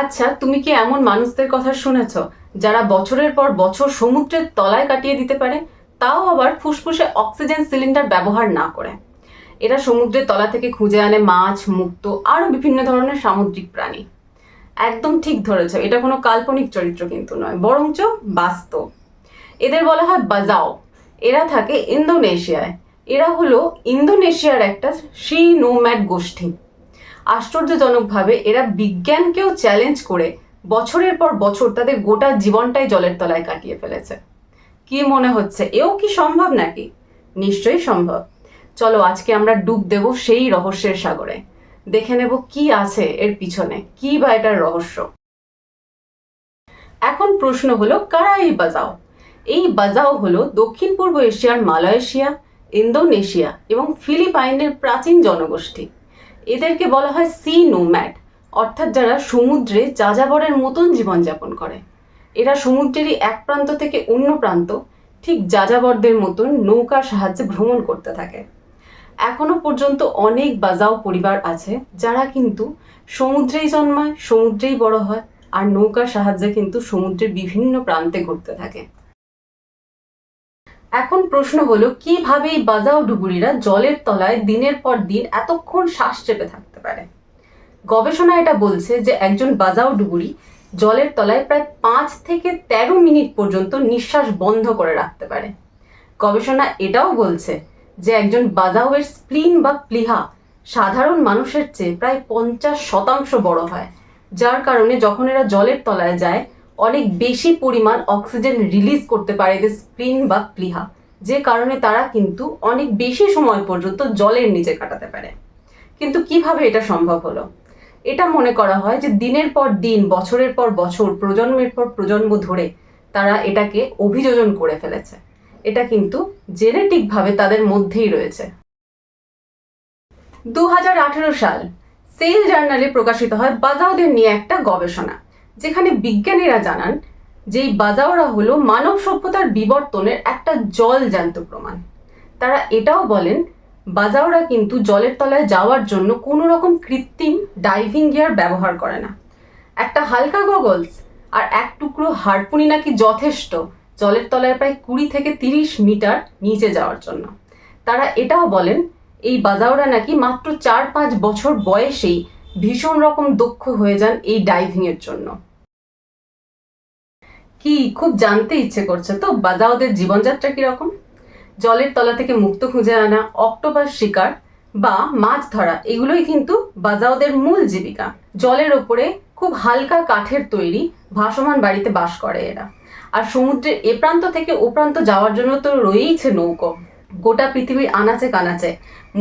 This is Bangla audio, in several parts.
আচ্ছা, তুমি কি এমন মানুষদের কথা শুনেছো যারা বছরের পর বছর সমুদ্রের তলায় কাটিয়ে দিতে পারে, তাও আবার ফুসফুসে অক্সিজেন সিলিন্ডার ব্যবহার না করে? এরা সমুদ্রের তলা থেকে খুঁজে আনে মাছ, মুক্তো আরো বিভিন্ন ধরনের সামুদ্রিক প্রাণী। একদম ঠিক ধরেছো, এটা কোনো কাল্পনিক চরিত্র কিন্তু নয়, বরঞ্চ বাস্তব। এদের বলা হয় বাজাও। এরা থাকে ইন্দোনেশিয়ায়। এরা হলো ইন্দোনেশিয়ার একটা সি নোম্যাড গোষ্ঠী। আশ্চর্যজনকভাবে এরা বিজ্ঞানকেও চ্যালেঞ্জ করে বছরের পর বছর তাদের গোটা জীবনটাই জলের তলায় কাটিয়ে ফেলেছে। কি মনে হচ্ছে, এও কি সম্ভব নাকি? নিশ্চয়ই সম্ভব। চলো আজকে আমরা ডুব দেব সেই রহস্যের সাগরে। দেখে নেব কি আছে এর পিছনে, কি বা এটার রহস্য। এখন প্রশ্ন হলো, কারা এই বাজাও? এই বাজাও হলো দক্ষিণ পূর্ব এশিয়ার মালয়েশিয়া, ইন্দোনেশিয়া এবং ফিলিপাইনের প্রাচীন জনগোষ্ঠী। এদেরকে বলা হয় সি নোম্যাড, অর্থাৎ যারা সমুদ্রে যাযাবরের মতন জীবনযাপন করে। এরা সমুদ্রেরই এক প্রান্ত থেকে অন্য প্রান্ত ঠিক যাযাবরদের মতন নৌকার সাহায্যে ভ্রমণ করতে থাকে। এখনো পর্যন্ত অনেক বাজাও পরিবার আছে যারা কিন্তু সমুদ্রেই জন্মায়, সমুদ্রেই বড় হয়, আর নৌকার সাহায্যে কিন্তু সমুদ্রের বিভিন্ন প্রান্তে ঘুরতে থাকে। এখন প্রশ্ন হলো, কিভাবে এই বাজাও ডুবুরিরা জলের তলায় দিনের পর দিন এতক্ষণ শ্বাস চেপে থাকতে পারে? গবেষণা এটা বলছে যে একজন বাজাও ডুবুরি জলের তলায় প্রায় 5 থেকে 13 মিনিট পর্যন্ত নিঃশ্বাস বন্ধ করে রাখতে পারে। গবেষণা এটাও বলছে যে একজন বাজাওয়ের স্প্লিন বা প্লিহা সাধারণ মানুষের চেয়ে প্রায় 50% বড় হয়, যার কারণে যখন এরা জলের তলায় যায় অনেক বেশি পরিমাণ অক্সিজেন রিলিজ করতে পারে এদের স্প্লিন বা প্লিহা, যে কারণে তারা কিন্তু অনেক বেশি সময় পর্যন্ত জলের নিচে কাটাতে পারে। কিন্তু কিভাবে এটা সম্ভব হলো? এটা মনে করা হয় যে দিনের পর দিন, বছরের পর বছর, প্রজন্মের পর প্রজন্ম ধরে তারা এটাকে অভিযোজন করে ফেলেছে। এটা কিন্তু জেনেটিকভাবে তাদের মধ্যেই রয়েছে। 2018 সাল সেল জার্নালে প্রকাশিত হয় বাজাওদের নিয়ে একটা গবেষণা, যেখানে বিজ্ঞানীরা জানান যে এই বাজাওরা হলো মানব সভ্যতার বিবর্তনের একটা জলজ্যান্ত প্রমাণ। তারা এটাও বলেন বাজাওরা কিন্তু জলের তলায় যাওয়ার জন্য কোনো রকম কৃত্রিম ডাইভিং গিয়ার ব্যবহার করে না। একটা হালকা গগলস আর এক টুকরো হারপুনি নাকি যথেষ্ট জলের তলায় প্রায় 20 থেকে 30 মিটার নিচে যাওয়ার জন্য। তারা এটাও বলেন এই বাজাওরা নাকি মাত্র 4-5 বছর বয়সেই ভীষণ রকম দক্ষ হয়ে যান এই ডাইভিং এর জন্য। কি খুব জানতে ইচ্ছে করছে তো বাজাওদের জীবনযাত্রা কিরকম? জলের তলা থেকে মুক্তো খুঁজে আনা, অক্টোপাস শিকার বা মাছ ধরা, এগুলোই কিন্তু বাজাওদের মূল জীবিকা। জলের ওপরে খুব হালকা কাঠের তৈরি ভাসমান বাড়িতে বাস করে এরা। আর সমুদ্রের এ প্রান্ত থেকে ও প্রান্ত যাওয়ার জন্য তো রয়েইছে নৌকো। গোটা পৃথিবীর আনাচে কানাচে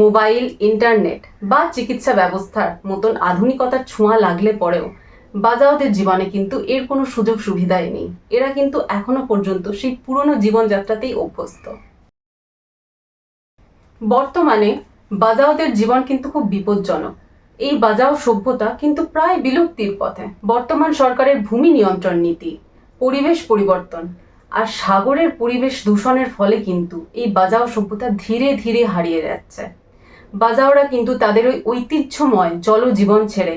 মোবাইল, ইন্টারনেট বা চিকিৎসা ব্যবস্থার মতন আধুনিকতার ছোঁয়া লাগলে পরেও বাজাওদের জীবনে কিন্তু এর কোনো সুযোগ সুবিধাই নেই। এরা কিন্তু এখনো পর্যন্ত সেই পুরনো জীবনযাত্রাতেই অভ্যস্ত। বর্তমানে বাজাওদের জীবন কিন্তু খুব বিপজ্জনক। এই বাজাও সভ্যতা কিন্তু প্রায় বিলুপ্তির পথে। বর্তমান সরকারের ভূমি নিয়ন্ত্রণ নীতি, পরিবেশ পরিবর্তন আর সাগরের পরিবেশ দূষণের ফলে কিন্তু এই বাজাও সভ্যতা ধীরে ধীরে হারিয়ে যাচ্ছে। বাজাওরা কিন্তু তাদের ওই ঐতিহ্যময় জলজীবন ছেড়ে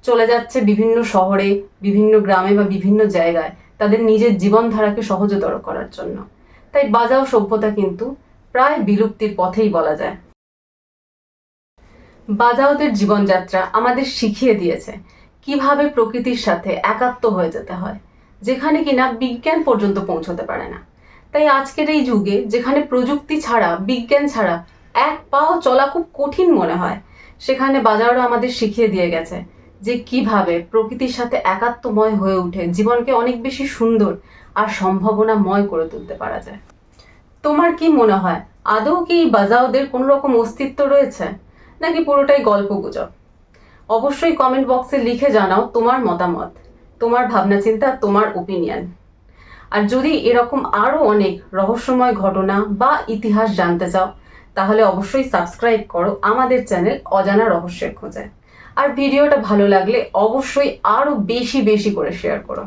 চলে যাচ্ছে বিভিন্ন শহরে, বিভিন্ন গ্রামে বা বিভিন্ন জায়গায় তাদের নিজের জীবনধারাকে সহজতর করার জন্য। তাই বাজাও সভ্যতা কিন্তু প্রায় বিলুপ্তির পথেই বলা যায়। বাজাওদের জীবনযাত্রা আমাদের শিখিয়ে দিয়েছে কিভাবে প্রকৃতির সাথে একাত্ম হয়ে যেতে হয়, যেখানে কিনা বিজ্ঞান পর্যন্ত পৌঁছতে পারে না। তাই আজকের এই যুগে যেখানে প্রযুক্তি ছাড়া, বিজ্ঞান ছাড়া এক পাও চলা খুব কঠিন মনে হয়, সেখানে বাজাওরা আমাদের শিখিয়ে দিয়ে গেছে যে কিভাবে প্রকৃতির সাথে একাত্মময় হয়ে উঠে জীবনকে অনেক বেশি সুন্দর আর সম্ভাবনাময় করে তুলতে পারা যায়। তোমার কি মনে হয়, আদৌ কি এই বাজাওদের কোনো রকম অস্তিত্ব রয়েছে, নাকি পুরোটাই গল্পগুজব? অবশ্যই কমেন্ট বক্সে লিখে জানাও তোমার মতামত, তোমার ভাবনা চিন্তা, তোমার ওপিনিয়ন। আর যদি এরকম আরো অনেক রহস্যময় ঘটনা বা ইতিহাস জানতে চাও, তাহলে অবশ্যই সাবস্ক্রাইব করো আমাদের চ্যানেল অজানা রহস্যের খোঁজে। আর ভিডিওটা ভালো লাগলে অবশ্যই আরো বেশি বেশি করে শেয়ার করো।